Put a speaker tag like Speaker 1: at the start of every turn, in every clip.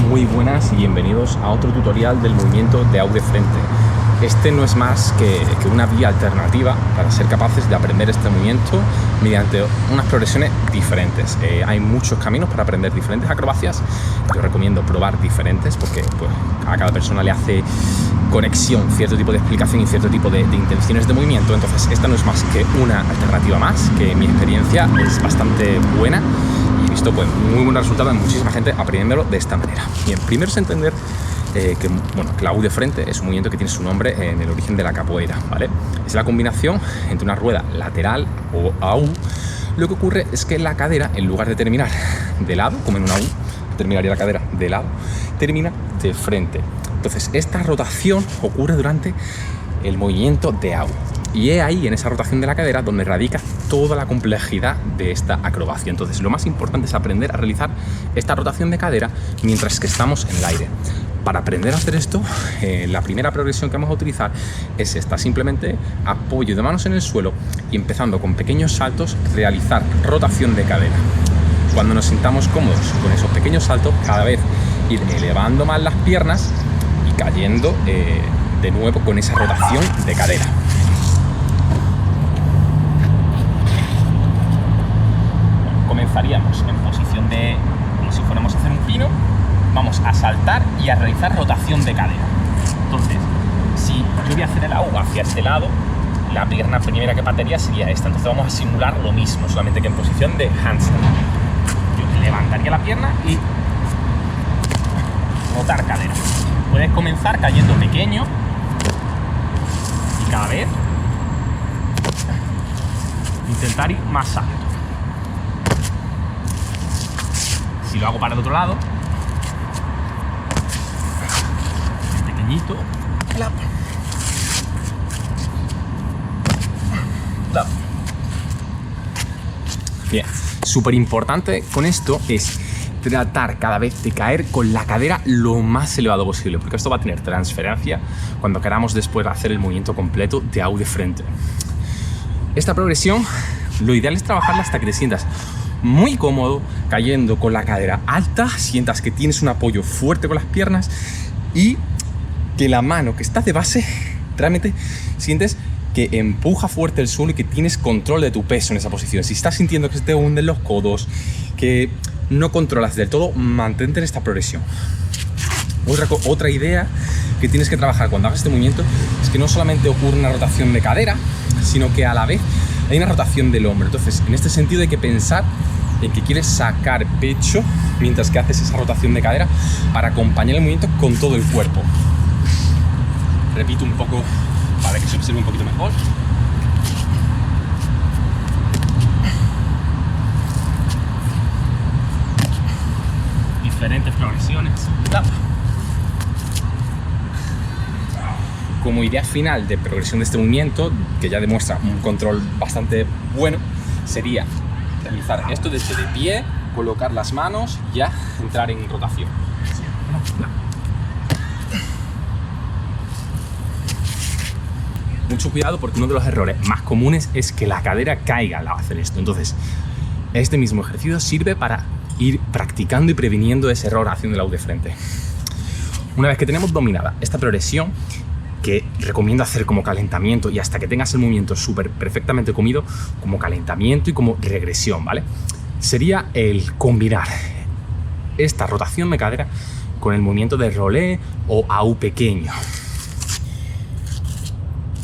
Speaker 1: Muy buenas y bienvenidos a otro tutorial del movimiento de AU de frente. Este no es más que una vía alternativa para ser capaces de aprender este movimiento mediante unas progresiones diferentes. Hay muchos caminos para aprender diferentes acrobacias. Yo recomiendo probar diferentes porque pues, a cada persona le hace conexión cierto tipo de explicación y cierto tipo de intenciones de movimiento. Entonces esta no es más que una alternativa más, que en mi experiencia es bastante buena y he visto pues, muy buenos resultados en muchísima gente aprendiéndolo de esta manera. Bien, primero es entender que la AU de frente es un movimiento que tiene su nombre en el origen de la capoeira, ¿vale? Es la combinación entre una rueda lateral o AU. Lo que ocurre es que la cadera, en lugar de terminar de lado, como en una AU, terminaría la cadera de lado, termina de frente. Entonces, esta rotación ocurre durante el movimiento de AU. Y es ahí, en esa rotación de la cadera, donde radica toda la complejidad de esta acrobacia. Entonces, lo más importante es aprender a realizar esta rotación de cadera mientras que estamos en el aire. Para aprender a hacer esto, la primera progresión que vamos a utilizar es esta, simplemente apoyo de manos en el suelo y empezando con pequeños saltos, realizar rotación de cadera. Cuando nos sintamos cómodos con esos pequeños saltos, cada vez ir elevando más las piernas y cayendo de nuevo con esa rotación de cadera. Comenzaríamos en posición de como si fuéramos a hacer un pino. Vamos a saltar y a realizar rotación de cadera. Entonces, si yo voy a hacer el AU hacia este lado, la pierna primera que patearía sería esta. Entonces vamos a simular lo mismo, solamente que en posición de handstand. Yo levantaría la pierna y rotar cadera. Puedes comenzar cayendo pequeño y cada vez intentar ir más alto. Si lo hago para el otro lado, pequeñito, clap, clap. Bien, súper importante con esto es tratar cada vez de caer con la cadera lo más elevado posible, porque esto va a tener transferencia cuando queramos después hacer el movimiento completo de AU de frente. Esta progresión, lo ideal es trabajarla hasta que te sientas muy cómodo, cayendo con la cadera alta, sientas que tienes un apoyo fuerte con las piernas y que la mano que está de base, realmente sientes que empuja fuerte el suelo y que tienes control de tu peso en esa posición. Si estás sintiendo que se te hunden los codos, que no controlas del todo, mantente en esta progresión. Otra idea que tienes que trabajar cuando hagas este movimiento es que no solamente ocurre una rotación de cadera, sino que a la vez hay una rotación del hombro. Entonces, en este sentido hay que pensar en que quieres sacar pecho mientras que haces esa rotación de cadera para acompañar el movimiento con todo el cuerpo. Repito un poco para que se observe un poquito mejor. Diferentes progresiones. Como idea final de progresión de este movimiento, que ya demuestra un control bastante bueno, sería realizar esto desde de pie, colocar las manos y ya entrar en rotación. Mucho cuidado porque uno de los errores más comunes es que la cadera caiga al hacer esto. Entonces, este mismo ejercicio sirve para ir practicando y previniendo ese error haciendo el AU de frente. Una vez que tenemos dominada esta progresión, que recomiendo hacer como calentamiento y hasta que tengas el movimiento súper perfectamente comido, como calentamiento y como regresión, ¿vale? Sería el combinar esta rotación de cadera con el movimiento de rolé o AU pequeño.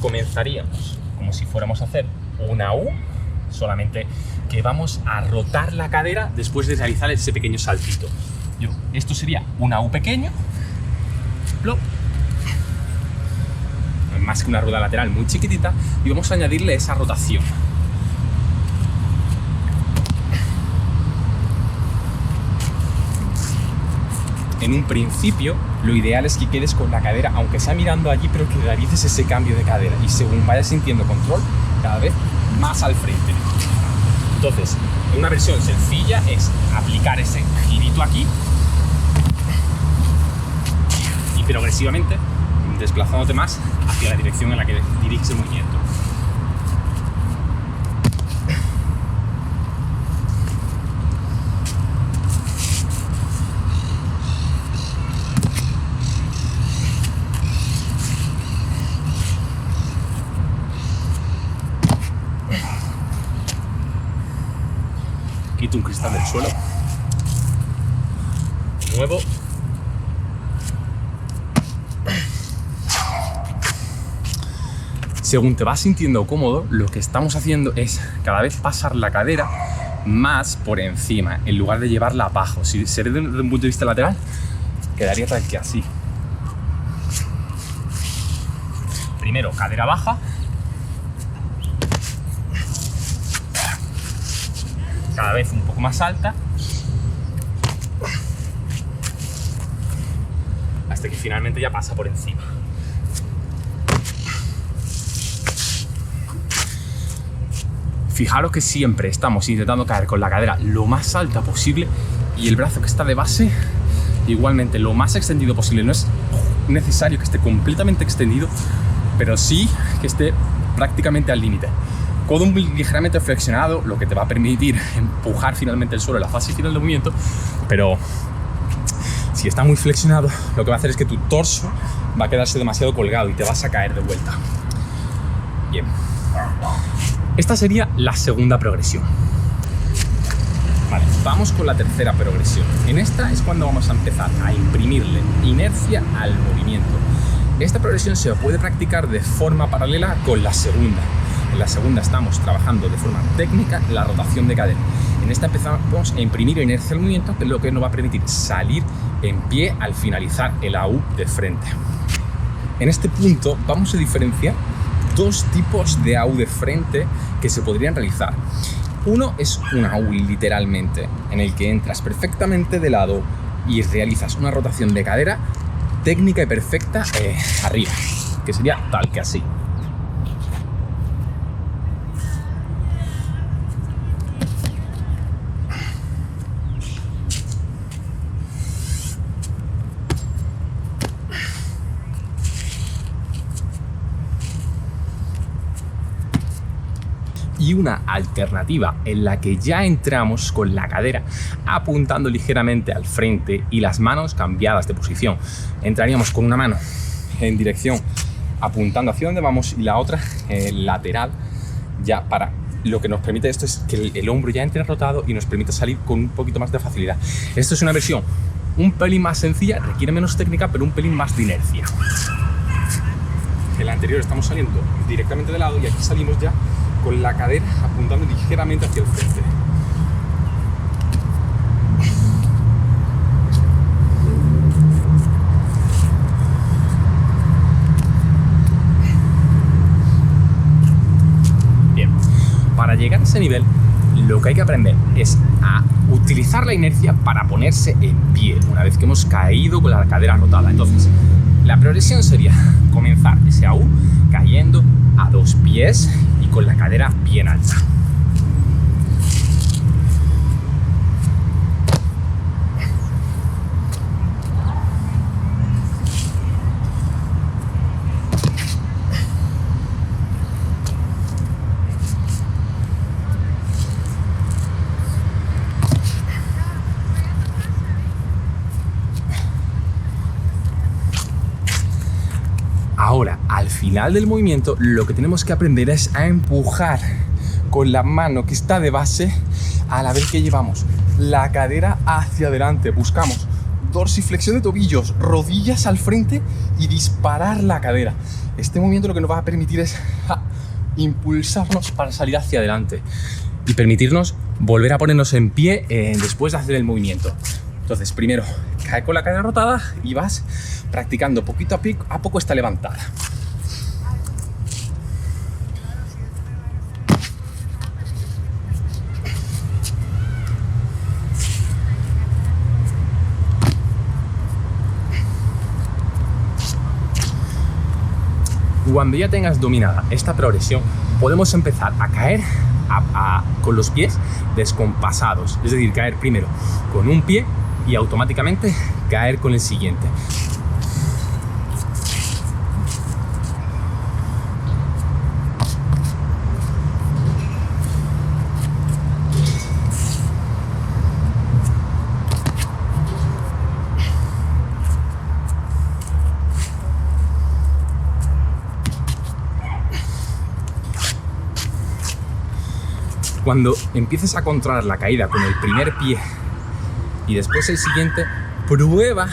Speaker 1: Comenzaríamos como si fuéramos a hacer una AU, solamente que vamos a rotar la cadera después de realizar ese pequeño saltito. Esto sería una AU pequeño, plop, más que una rueda lateral muy chiquitita, y vamos a añadirle esa rotación. En un principio, lo ideal es que quedes con la cadera, aunque sea mirando allí, pero que realices ese cambio de cadera y según vayas sintiendo control, cada vez más al frente. Entonces, una versión sencilla es aplicar ese girito aquí y progresivamente desplazándote más hacia la dirección en la que diriges el movimiento. vista del suelo. Nuevo. Según te vas sintiendo cómodo, lo que estamos haciendo es cada vez pasar la cadera más por encima, en lugar de llevarla abajo. Si se ve desde un punto de vista lateral, quedaría tal que así. Primero, cadera baja. Cada vez un poco más alta. Hasta que finalmente ya pasa por encima. Fijaros que siempre estamos intentando caer con la cadera lo más alta posible y el brazo que está de base igualmente lo más extendido posible. No es necesario que esté completamente extendido, pero sí que esté prácticamente al límite. Codo ligeramente flexionado, lo que te va a permitir empujar finalmente el suelo en la fase final del movimiento, pero si está muy flexionado, lo que va a hacer es que tu torso va a quedarse demasiado colgado y te vas a caer de vuelta. Bien. Esta sería la segunda progresión. Vale, vamos con la tercera progresión. En esta es cuando vamos a empezar a imprimirle inercia al movimiento. Esta progresión se puede practicar de forma paralela con la segunda. En la segunda estamos trabajando de forma técnica la rotación de cadera. En esta empezamos a imprimir inercia al movimiento, que es lo que nos va a permitir salir en pie al finalizar el AU de frente. En este punto vamos a diferenciar dos tipos de AU de frente que se podrían realizar. Uno es un AU literalmente, en el que entras perfectamente de lado y realizas una rotación de cadera técnica y perfecta arriba, que sería tal que así. Y una alternativa en la que ya entramos con la cadera apuntando ligeramente al frente y las manos cambiadas de posición. Entraríamos con una mano en dirección apuntando hacia donde vamos y la otra lateral, ya para lo que nos permite esto es que el hombro ya entre rotado y nos permite salir con un poquito más de facilidad. Esto es una versión un pelín más sencilla, requiere menos técnica, pero un pelín más de inercia. En la anterior estamos saliendo directamente de lado y aquí salimos ya con la cadera apuntando ligeramente hacia el frente. Bien, para llegar a ese nivel, lo que hay que aprender es a utilizar la inercia para ponerse en pie, una vez que hemos caído con la cadera rotada. Entonces, la progresión sería comenzar ese AU cayendo a dos pies y con la cadera bien alta. Ahora, al final del movimiento, lo que tenemos que aprender es a empujar con la mano que está de base a la vez que llevamos la cadera hacia adelante. Buscamos dorsiflexión de tobillos, rodillas al frente y disparar la cadera. Este movimiento lo que nos va a permitir es impulsarnos para salir hacia adelante y permitirnos volver a ponernos en pie después de hacer el movimiento. Entonces, primero, cae con la cadera rotada y vas practicando poquito a poco esta levantada. Cuando ya tengas dominada esta progresión, podemos empezar a caer con los pies descompasados, es decir, caer primero con un pie y automáticamente caer con el siguiente. Cuando empieces a controlar la caída con el primer pie y después el siguiente, prueba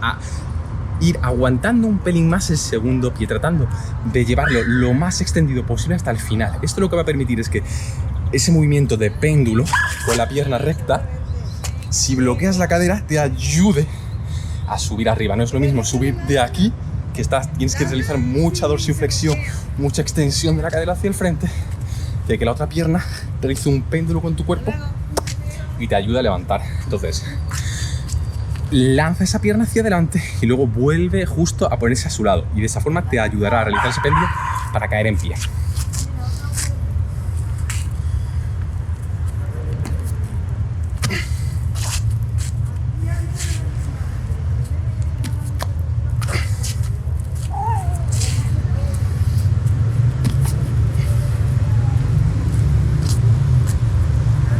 Speaker 1: a ir aguantando un pelín más el segundo pie, tratando de llevarlo lo más extendido posible hasta el final. Esto lo que va a permitir es que ese movimiento de péndulo con la pierna recta, si bloqueas la cadera, te ayude a subir arriba. No es lo mismo subir de aquí, que tienes que realizar mucha dorsiflexión, mucha extensión de la cadera hacia el frente, de que la otra pierna realice un péndulo con tu cuerpo y te ayuda a levantar. Entonces, lanza esa pierna hacia adelante y luego vuelve justo a ponerse a su lado, y de esa forma te ayudará a realizar ese péndulo para caer en pie.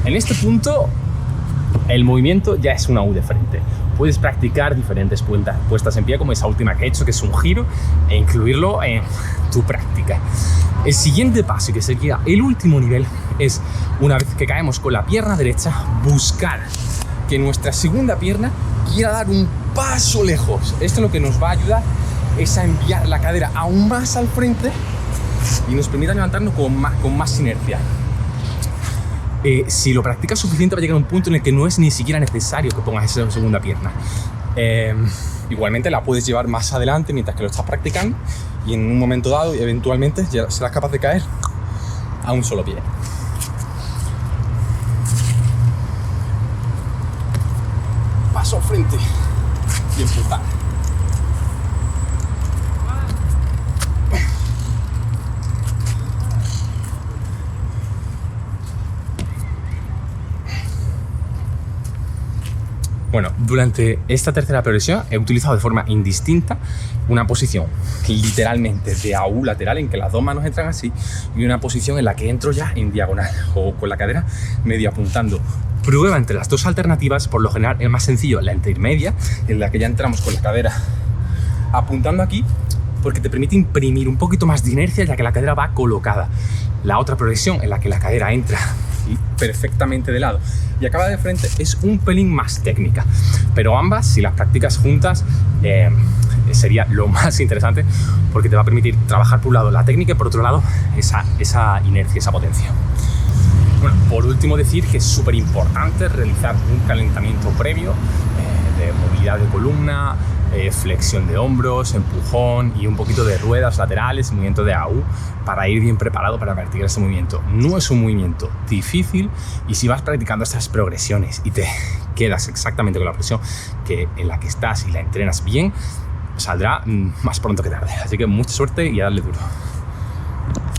Speaker 1: En este punto, el movimiento ya es una U de frente. Puedes practicar diferentes puestas en pie, como esa última que he hecho, que es un giro, e incluirlo en tu práctica. El siguiente paso, que sería el último nivel, es, una vez que caemos con la pierna derecha, buscar que nuestra segunda pierna quiera dar un paso lejos. Esto lo que nos va a ayudar es a enviar la cadera aún más al frente y nos permite levantarnos con más inercia. Si lo practicas suficiente, va a llegar a un punto en el que no es ni siquiera necesario que pongas esa segunda pierna. Igualmente la puedes llevar más adelante mientras que lo estás practicando, y en un momento dado, eventualmente, ya serás capaz de caer a un solo pie. Paso al frente y empujar. Bueno, durante esta tercera progresión he utilizado de forma indistinta una posición literalmente de AU lateral, en que las dos manos entran así, y una posición en la que entro ya en diagonal o con la cadera medio apuntando. Prueba entre las dos alternativas. Por lo general es más sencillo la intermedia, en la que ya entramos con la cadera apuntando aquí, porque te permite imprimir un poquito más de inercia, ya que la cadera va colocada. La otra progresión, en la que la cadera entra perfectamente de lado y acaba de frente, es un pelín más técnica, pero ambas, si las practicas juntas, sería lo más interesante, porque te va a permitir trabajar por un lado la técnica y por otro lado esa inercia, esa potencia. Bueno, por último decir que es súper importante realizar un calentamiento previo de movilidad de columna, flexión de hombros, empujón y un poquito de ruedas laterales, movimiento de AU, para ir bien preparado para practicar este movimiento. No es un movimiento difícil, y si vas practicando estas progresiones y te quedas exactamente con la presión en la que estás y la entrenas bien, saldrá más pronto que tarde. Así que mucha suerte y a darle duro.